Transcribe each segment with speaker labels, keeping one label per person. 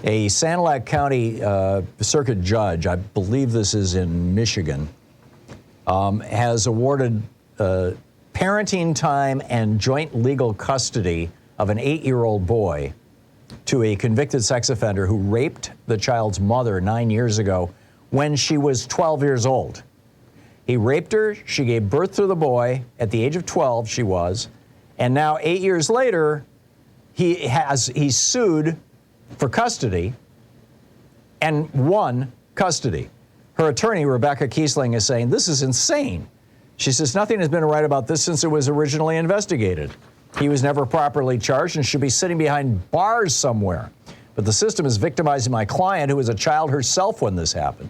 Speaker 1: A Sanilac County circuit judge, I believe this is in Michigan, has awarded parenting time and joint legal custody of an 8-year-old boy to a convicted sex offender who raped the child's mother 9 years ago when she was 12 years old. He raped her, she gave birth to the boy at the age of 12, she was, and now 8 years later, he's sued for custody and won custody. Her attorney, Rebecca Kiesling, is saying, this is insane. She says, nothing has been right about this since it was originally investigated. He was never properly charged and should be sitting behind bars somewhere. But the system is victimizing my client, who was a child herself when this happened.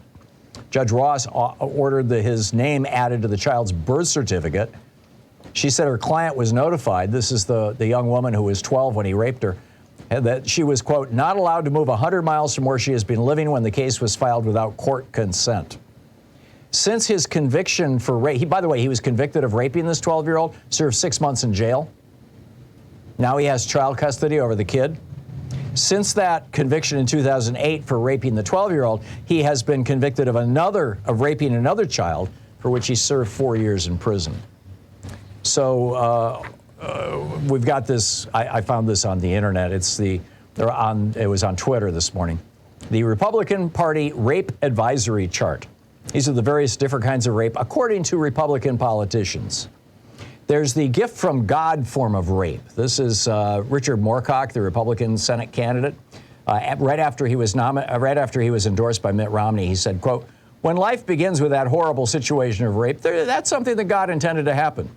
Speaker 1: Judge Ross ordered his name added to the child's birth certificate. She said her client was notified, this is the young woman who was 12 when he raped her, that she was, quote, not allowed to move 100 miles from where she has been living when the case was filed without court consent. Since his conviction for rape, by the way, he was convicted of raping this 12-year-old, served 6 months in jail. Now he has child custody over the kid. Since that conviction in 2008 for raping the 12-year-old, he has been convicted of raping another child, for which he served 4 years in prison. So we've got this. I found this on the internet. It was on Twitter this morning. The Republican Party rape advisory chart. These are the various different kinds of rape according to Republican politicians. There's the gift from God form of rape. This is Richard Moorcock, the Republican Senate candidate. Right after he was endorsed by Mitt Romney, he said, quote, when life begins with that horrible situation of rape, that's something that God intended to happen.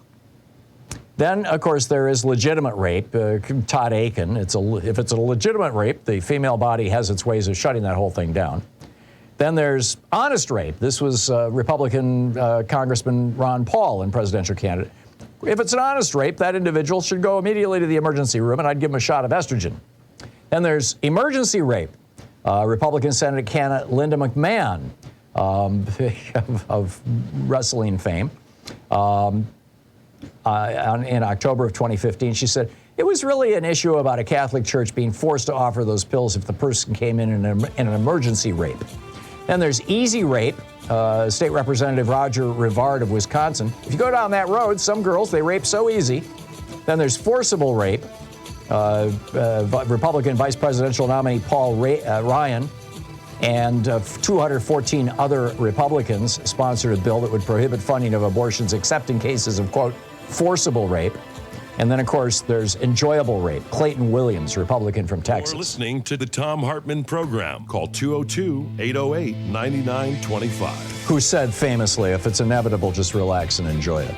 Speaker 1: Then, of course, there is legitimate rape. Todd Aiken, if it's a legitimate rape, the female body has its ways of shutting that whole thing down. Then there's honest rape. This was Republican Congressman Ron Paul, and presidential candidate. If it's an honest rape, that individual should go immediately to the emergency room, and I'd give him a shot of estrogen. Then there's emergency rape. Republican Senate candidate Linda McMahon, of wrestling fame, in October of 2015, she said, it was really an issue about a Catholic church being forced to offer those pills if the person came in an emergency rape. Then there's easy rape. State Representative Roger Rivard of Wisconsin. If you go down that road, some girls, they rape so easy. Then there's forcible rape. Republican vice presidential nominee Paul Ryan and 214 other Republicans sponsored a bill that would prohibit funding of abortions except in cases of, quote, forcible rape. And then, of course, there's enjoyable rape. Clayton Williams, Republican from Texas.
Speaker 2: You're listening to the Thom Hartmann Program. Call 202-808-9925.
Speaker 1: Who said famously, if it's inevitable, just relax and enjoy it.